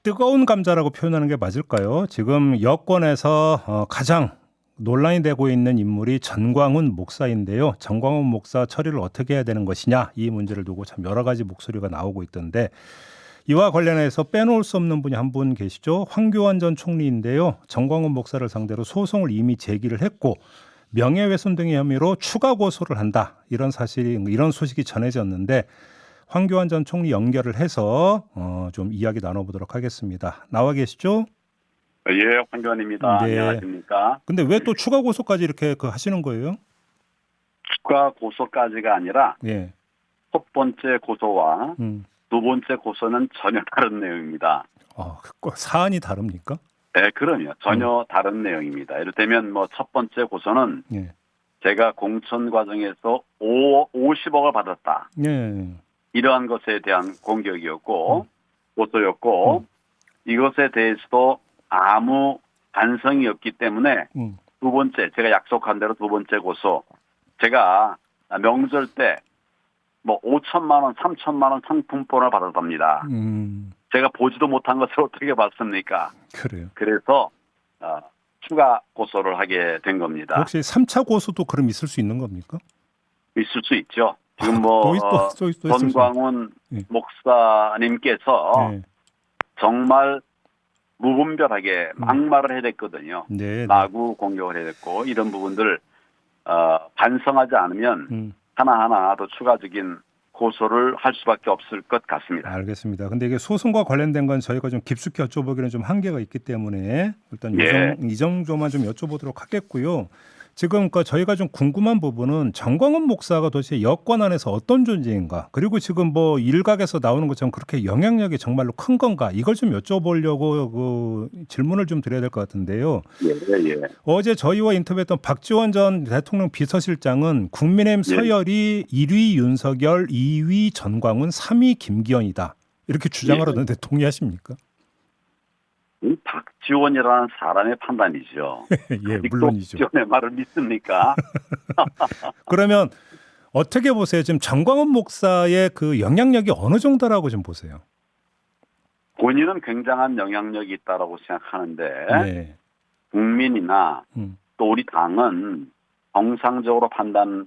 뜨거운 감자라고 표현하는 게 맞을까요? 지금 여권에서 가장 논란이 되고 있는 인물이 전광훈 목사인데요. 전광훈 목사 처리를 어떻게 해야 되는 것이냐, 이 문제를 두고 참 여러 가지 목소리가 나오고 있던데, 이와 관련해서 빼놓을 수 없는 분이 한 분 계시죠. 황교안 전 총리인데요. 전광훈 목사를 상대로 소송을 이미 제기를 했고 명예훼손 등의 혐의로 추가 고소를 한다, 이런 소식이 전해졌는데, 황교안 전 총리 연결을 해서 좀 이야기 나눠보도록 하겠습니다. 나와 계시죠? 예, 황교안입니다. 네. 안녕하십니까? 근데 왜 또 추가 고소까지 이렇게 하시는 거예요? 추가 고소까지가 아니라 예. 첫 번째 고소와 두 번째 고소는 전혀 다른 내용입니다. 사안이 다릅니까? 네, 그럼요. 전혀 다른 내용입니다. 이를테면 첫 번째 고소는 예. 제가 공천 과정에서 50억을 받았다, 예. 이러한 것에 대한 공격이었고 고소였고, 이것에 대해서도 아무 반성이 없기 때문에 두 번째, 제가 약속한 대로 두 번째 고소, 제가 명절 때 5천만 원, 3천만 원 상품권을 받았답니다. 제가 보지도 못한 것을 어떻게 봤습니까? 그래요. 그래서 추가 고소를 하게 된 겁니다. 혹시 3차 고소도 그럼 있을 수 있는 겁니까? 있을 수 있죠. 지금 전광훈 목사님께서 정말 무분별하게 막말을 해댔거든요. 네. 마구 공격을 해댔고, 이런 부분들 반성하지 않으면 하나하나 더 추가적인 고소를 할 수밖에 없을 것 같습니다. 알겠습니다. 근데 이게 소송과 관련된 건 저희가 좀 깊숙이 여쭤보기는 좀 한계가 있기 때문에 일단 이 정도만 좀 여쭤보도록 하겠고요. 지금 저희가 좀 궁금한 부분은 전광훈 목사가 도대체 여권 안에서 어떤 존재인가, 그리고 지금 일각에서 나오는 것처럼 그렇게 영향력이 정말로 큰 건가, 이걸 좀 여쭤보려고 질문을 좀 드려야 될 것 같은데요. 예. 어제 저희와 인터뷰했던 박지원 전 대통령 비서실장은 국민의힘 서열이 1위 윤석열, 2위 전광훈, 3위 김기현이다, 이렇게 주장을 하던데 동의하십니까? 박지원이라는 사람의 판단이죠. 예, 물론이죠. 박지원의 말을 믿습니까? 그러면 어떻게 보세요? 지금 전광훈 목사의 그 영향력이 어느 정도라고 좀 보세요? 본인은 굉장한 영향력이 있다고 생각하는데, 네. 국민이나 또 우리 당은 정상적으로 판단하는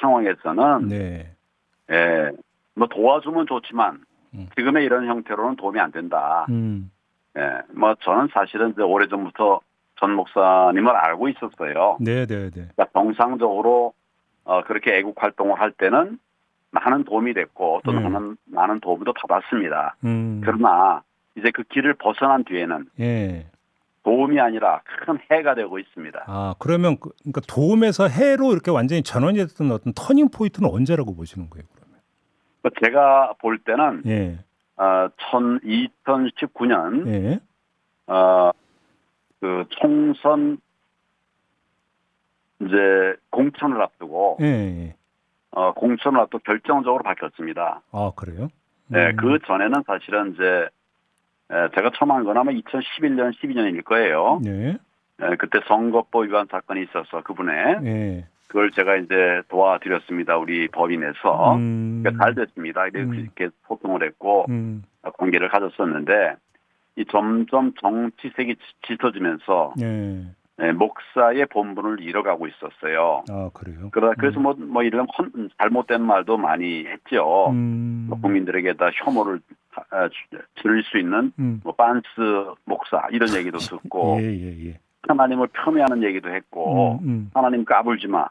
상황에서는 도와주면 좋지만 지금의 이런 형태로는 도움이 안 된다. 저는 사실은 오래전부터 전 목사님을 알고 있었어요. 그러니까 정상적으로 그렇게 애국 활동을 할 때는 많은 도움이 됐고, 또 많은 도움도 받았습니다. 그러나 이제 그 길을 벗어난 뒤에는 도움이 아니라 큰 해가 되고 있습니다. 그러면 그러니까 도움에서 해로 이렇게 완전히 전환이 됐던 어떤 터닝 포인트는 언제라고 보시는 거예요, 그러면? 제가 볼 때는 2019년 그 총선 이제 공천을 앞두고 공천을 앞두고 결정적으로 바뀌었습니다. 그래요? 네, 그 전에는 사실은 이제 제가 처음 한 건 아마 2011년, 12년일 거예요. 그때 선거법 위반 사건이 있어서 그분의 그걸 제가 이제 도와드렸습니다. 우리 법인에서. 그러니까 잘 됐습니다. 이렇게 소통을 했고 관계를 가졌었는데, 이 점점 정치색이 짙어지면서 목사의 본분을 잃어가고 있었어요. 그래요? 그래서 이런 잘못된 말도 많이 했죠. 국민들에게다 혐오를 줄일 수 있는 빤스 목사, 이런 얘기도 듣고 하나님을 겸해하는 얘기도 했고, 하나님 까불지 마,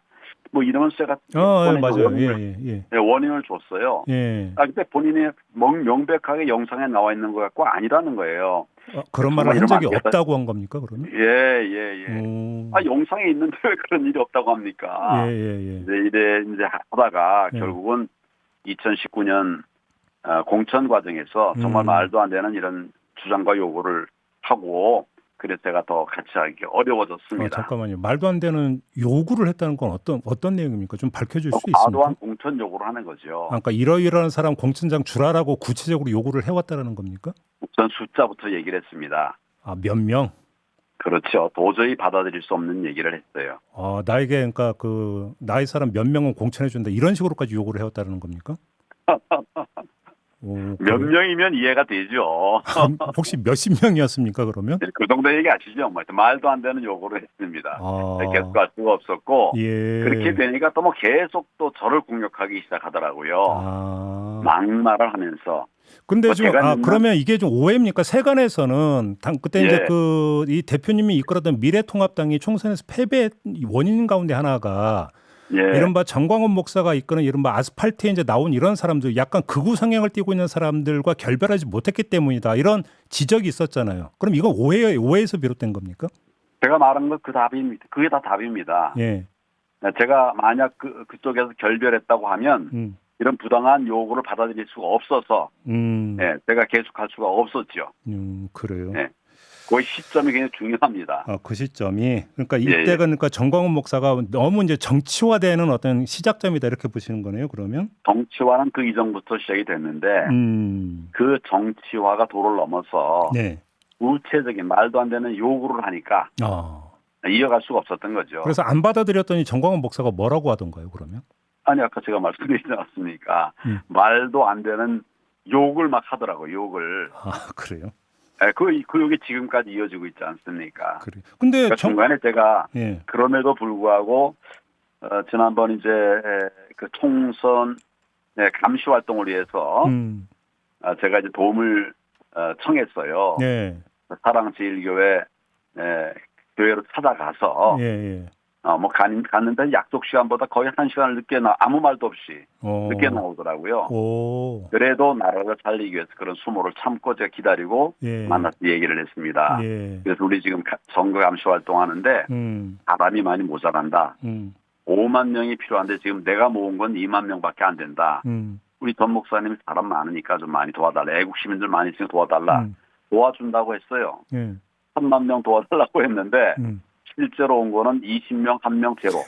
이러면 제가 맞아요. 원인을 줬어요. 근데 본인이 명백하게 영상에 나와 있는 것 같고 아니라는 거예요. 그런 말을 한 적이 없다고 한 겁니까, 그러면? 영상에 있는데 왜 그런 일이 없다고 합니까? 이제 하다가 결국은 2019년 공천 과정에서 정말 말도 안 되는 이런 주장과 요구를 하고, 그래서 제가 더 같이 하기 어려워졌습니다. 잠깐만요. 말도 안 되는 요구를 했다는 건 어떤 내용입니까? 좀 밝혀줄 수 있습니까? 과도한 공천 요구를 하는 거죠. 그러니까 이러이러한 사람 공천장 주라라고 구체적으로 요구를 해왔다는 겁니까? 우선 숫자부터 얘기를 했습니다. 몇 명? 그렇죠. 도저히 받아들일 수 없는 얘기를 했어요. 나에게 그러니까 나의 사람 몇 명은 공천해준다, 이런 식으로까지 요구를 해왔다는 겁니까? 몇 명이면 이해가 되죠. 혹시 몇십 명이었습니까, 그러면? 그 정도 얘기하시죠. 말도 안 되는 요구를 했습니다. 계속 할 수가 없었고 그렇게 되니까 또 뭐 계속 또 저를 공격하기 시작하더라고요. 막말을 하면서. 근데 좀 그러면 이게 좀 오해입니까? 세간에서는 그때 이제 이 대표님이 이끌었던 미래통합당이 총선에서 패배 원인 가운데 하나가 이른바 정광훈 목사가 이끄는 이른바 아스팔트에 이제 나온 이런 사람들, 약간 극우 성향을 띠고 있는 사람들과 결별하지 못했기 때문이다, 이런 지적이 있었잖아요. 그럼 이건 오해에서 비롯된 겁니까? 제가 말한 건 그 답입니다. 그게 다 답입니다. 제가 만약 그쪽에서 결별했다고 하면 이런 부당한 요구를 받아들일 수가 없어서 제가 계속할 수가 없었죠. 그래요. 그 시점이 굉장히 중요합니다. 그 시점이, 그러니까 이때가 그러니까 정광훈 목사가 너무 이제 정치화되는 어떤 시작점이다, 이렇게 보시는 거네요. 그러면 정치화는 그 이전부터 시작이 됐는데 그 정치화가 도를 넘어서 구체적인 말도 안 되는 요구를 하니까 이어갈 수가 없었던 거죠. 그래서 안 받아들였더니 정광훈 목사가 뭐라고 하던가요, 그러면? 아니, 아까 제가 말씀드리지 않았습니까? 말도 안 되는 욕을 막 하더라고요, 욕을. 그래요? 그 욕이 지금까지 이어지고 있지 않습니까? 그래. 근데 그러니까 중간에 제가 그럼에도 불구하고 지난번 이제 그 총선 감시 활동을 위해서 제가 이제 도움을 청했어요. 사랑제일교회 교회로 찾아가서 뭐 갔는데 약속 시간보다 거의 1시간을 늦게 아무 말도 없이 늦게 나오더라고요. 그래도 나라를 살리기 위해서 그런 수모를 참고 제가 기다리고 만나서 얘기를 했습니다. 그래서 우리 지금 선거 감시 활동하는데 사람이 많이 모자란다. 5만 명이 필요한데 지금 내가 모은 건 2만 명밖에 안 된다. 우리 전 목사님이 사람 많으니까 좀 많이 도와달라. 애국 시민들 많이 있으니까 도와달라. 도와준다고 했어요. 3만 명 도와달라고 했는데 실제로 온 거는 20명, 1명 제로.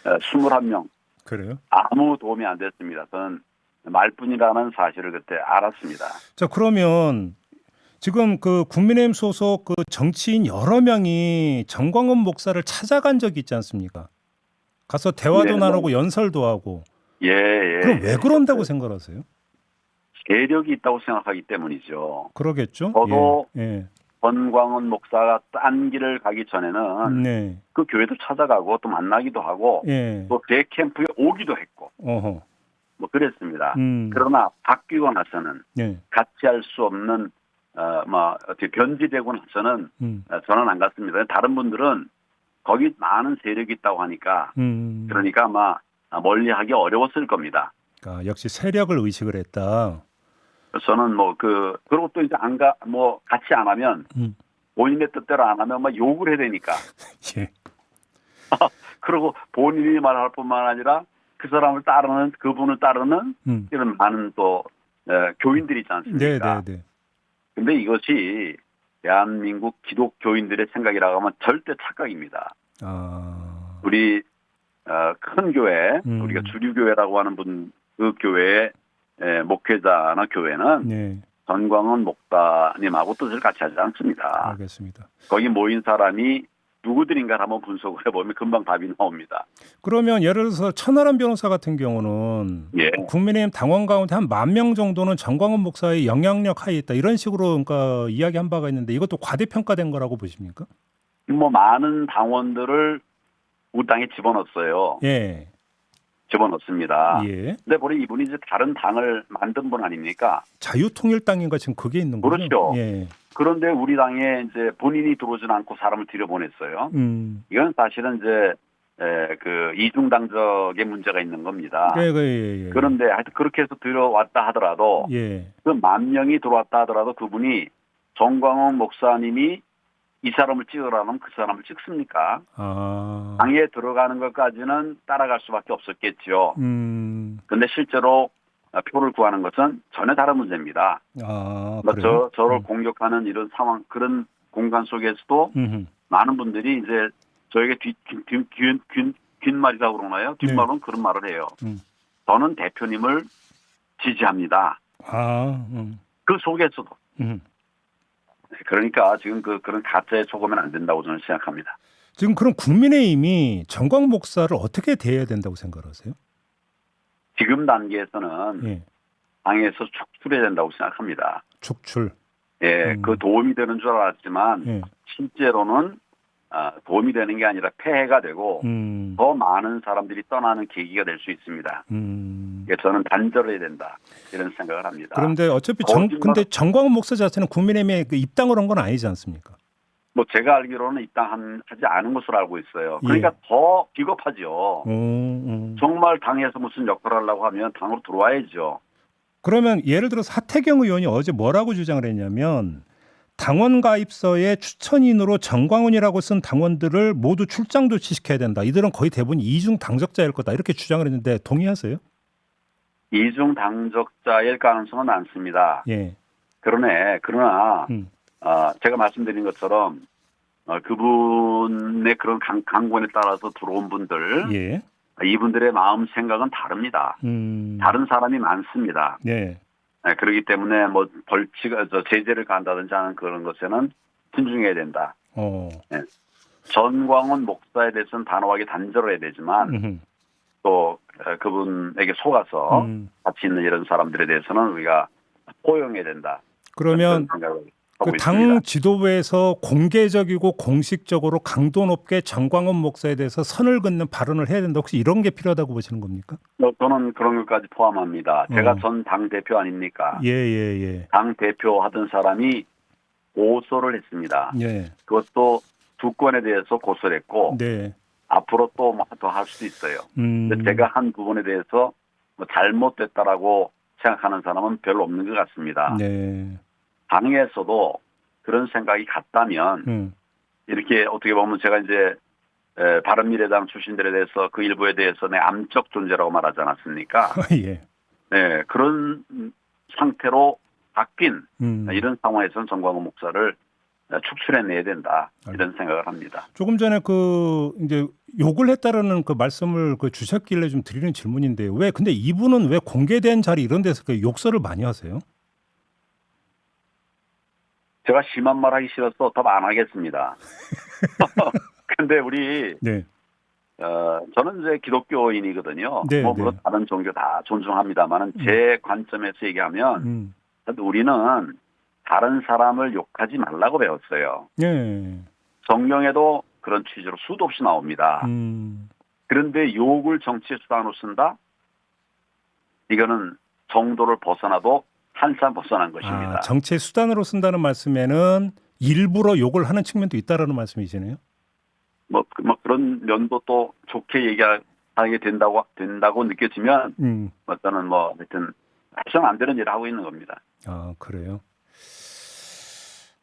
21명. 그래요? 아무 도움이 안 됐습니다. 저는 말뿐이라는 사실을 그때 알았습니다. 자, 그러면 지금 그 국민의힘 소속 그 정치인 여러 명이 정광훈 목사를 찾아간 적이 있지 않습니까? 가서 대화도 나누고 연설도 하고. 그럼 왜 그런다고 생각하세요? 세력이 있다고 생각하기 때문이죠. 그러겠죠. 저도 전광훈 목사가 딴 길을 가기 전에는 그 교회도 찾아가고 또 만나기도 하고 또 제 캠프에 오기도 했고 뭐 그랬습니다. 그러나 바뀌고 나서는 같이 할 수 없는 어떻게 변질되고 나서는 저는 안 갔습니다. 다른 분들은 거기 많은 세력이 있다고 하니까 그러니까 아마 멀리하기 어려웠을 겁니다. 그러니까 역시 세력을 의식을 했다. 저는 그리고 또 이제 같이 안 하면, 본인의 뜻대로 안 하면 욕을 해야 되니까. 그리고 본인이 말할 뿐만 아니라 그분을 따르는 이런 많은 또, 교인들이 있지 않습니까? 근데 이것이 대한민국 기독교인들의 생각이라고 하면 절대 착각입니다. 우리, 큰 교회, 우리가 주류교회라고 하는 그 교회의 목회자나 교회는 전광훈 목사님하고 뜻을 같이 하지 않습니다. 알겠습니다. 거기 모인 사람이 누구들인가 한번 분석을 해보면 금방 답이 나옵니다. 그러면 예를 들어서 천하람 변호사 같은 경우는 국민의힘 당원 가운데 한 10,000명 정도는 전광훈 목사의 영향력 하에 있다, 이런 식으로 그러니까 이야기한 바가 있는데 이것도 과대평가된 거라고 보십니까? 뭐 많은 당원들을 우리 당에 집어넣었어요. 집어넣습니다. 근데 보니 이분이 이제 다른 당을 만든 분 아닙니까? 자유통일당인가 지금 그게 있는 거죠? 그렇죠. 그런데 우리 당에 이제 본인이 들어오진 않고 사람을 들여보냈어요. 이건 사실은 이제 그 이중당적의 문제가 있는 겁니다. 그런데 하여튼 그렇게 해서 들어왔다 하더라도 그 10,000명이 들어왔다 하더라도 그분이 정광훈 목사님이 이 사람을 찍으라면 그 사람을 찍습니까? 당에 들어가는 것까지는 따라갈 수밖에 없었겠죠. 근데 실제로 표를 구하는 것은 전혀 다른 문제입니다. 저를 공격하는 이런 상황, 그런 공간 속에서도 많은 분들이 이제 저에게 뒷말이라고 그러나요? 뒷말은 그런 말을 해요. 저는 대표님을 지지합니다. 그 속에서도. 그러니까 지금 그런 가짜에 속으면 안 된다고 저는 생각합니다. 지금 그럼 국민의힘이 정광훈 목사를 어떻게 대해야 된다고 생각하세요? 지금 단계에서는 당에서 축출해야 된다고 생각합니다. 축출. 예, 그 도움이 되는 줄 알았지만 실제로는 도움이 되는 게 아니라 폐해가 되고 더 많은 사람들이 떠나는 계기가 될 수 있습니다. 그래서 저는 단절해야 된다 이런 생각을 합니다. 그런데 어차피 근데 정광훈 목사 자체는 국민의힘에 입당을 한 건 아니지 않습니까? 뭐 제가 알기로는 입당하지 않은 것으로 알고 있어요. 그러니까 더 비겁하죠. 정말 당에서 무슨 역할을 하려고 하면 당으로 들어와야죠. 그러면 예를 들어서 하태경 의원이 어제 뭐라고 주장을 했냐면 당원 가입서에 추천인으로 정광훈이라고 쓴 당원들을 모두 출장 조치시켜야 된다. 이들은 거의 대부분 이중 당적자일 거다. 이렇게 주장을 했는데 동의하세요? 이중 당적자일 가능성은 많습니다. 예. 그러나 제가 말씀드린 것처럼 그분의 그런 강권에 따라서 들어온 분들, 예. 이분들의 마음 생각은 다릅니다. 다른 사람이 많습니다. 예. 그렇기 때문에 뭐 제재를 간다든지 하는 그런 것에는 신중해야 된다. 예. 전광훈 목사에 대해서는 단호하게 단절해야 되지만 또 그분에게 속아서 같이 있는 이런 사람들에 대해서는 우리가 포용해야 된다. 그러면 그 당 지도부에서 공개적이고 공식적으로 강도 높게 정광훈 목사에 대해서 선을 긋는 발언을 해야 된다. 혹시 이런 게 필요하다고 보시는 겁니까? 저는 그런 것까지 포함합니다. 제가 전 당대표 아닙니까? 예. 당대표 하던 사람이 고소를 했습니다. 예. 그것도 두 건에 대해서 고소를 했고 네. 앞으로 또 뭐 더 할 수도 있어요. 근데 제가 한 부분에 대해서 뭐 잘못됐다라고 생각하는 사람은 별로 없는 것 같습니다. 네. 당에서도 그런 생각이 같다면 이렇게 어떻게 보면 제가 이제 바른미래당 출신들에 대해서 그 일부에 대해서 내 암적 존재라고 말하지 않았습니까? 예. 네, 그런 상태로 바뀐 이런 상황에서는 정광훈 목사를 축출해내야 된다 이런 생각을 합니다. 조금 전에 이제 욕을 했다라는 그 말씀을 주셨길래 좀 드리는 질문인데요. 근데 이분은 왜 공개된 자리 이런 데서 욕설을 많이 하세요? 제가 심한 말 하기 싫어서 더 안 하겠습니다. 근데 저는 이제 기독교인이거든요. 네, 물론 다른 종교 다 존중합니다만은 제 관점에서 얘기하면 우리는 다른 사람을 욕하지 말라고 배웠어요. 네. 성경에도 그런 취지로 수도 없이 나옵니다. 그런데 욕을 정치의 수단으로 쓴다? 이거는 정도를 벗어나도 한참 벗어난 것입니다. 정치의 수단으로 쓴다는 말씀에는 일부러 욕을 하는 측면도 있다라는 말씀이시네요. 뭐 그런 면도 또 좋게 얘기하게 된다고 느껴지면 저는 하여튼 해서는 안 되는 일을 하고 있는 겁니다. 그래요?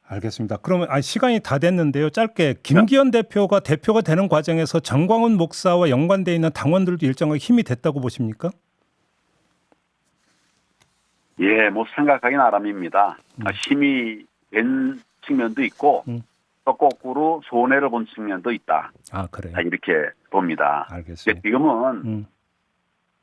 알겠습니다. 그러면 시간이 다 됐는데요. 짧게 김기현 대표가 되는 과정에서 정광훈 목사와 연관되어 있는 당원들도 일정하게 힘이 됐다고 보십니까? 예, 생각하기 나름입니다. 힘이 된 측면도 있고 또 거꾸로 손해를 본 측면도 있다. 그래요? 이렇게 봅니다. 알겠습니다. 지금은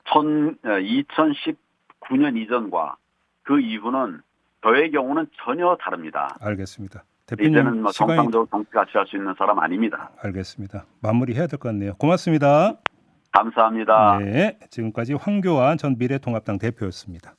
2019년 이전과 그 이후는 저의 경우는 전혀 다릅니다. 알겠습니다. 대표님, 이제는 정상적으로 정치 같이 할 수 있는 사람 아닙니다. 알겠습니다. 마무리해야 될 것 같네요. 고맙습니다. 감사합니다. 네, 지금까지 황교안 전 미래통합당 대표였습니다.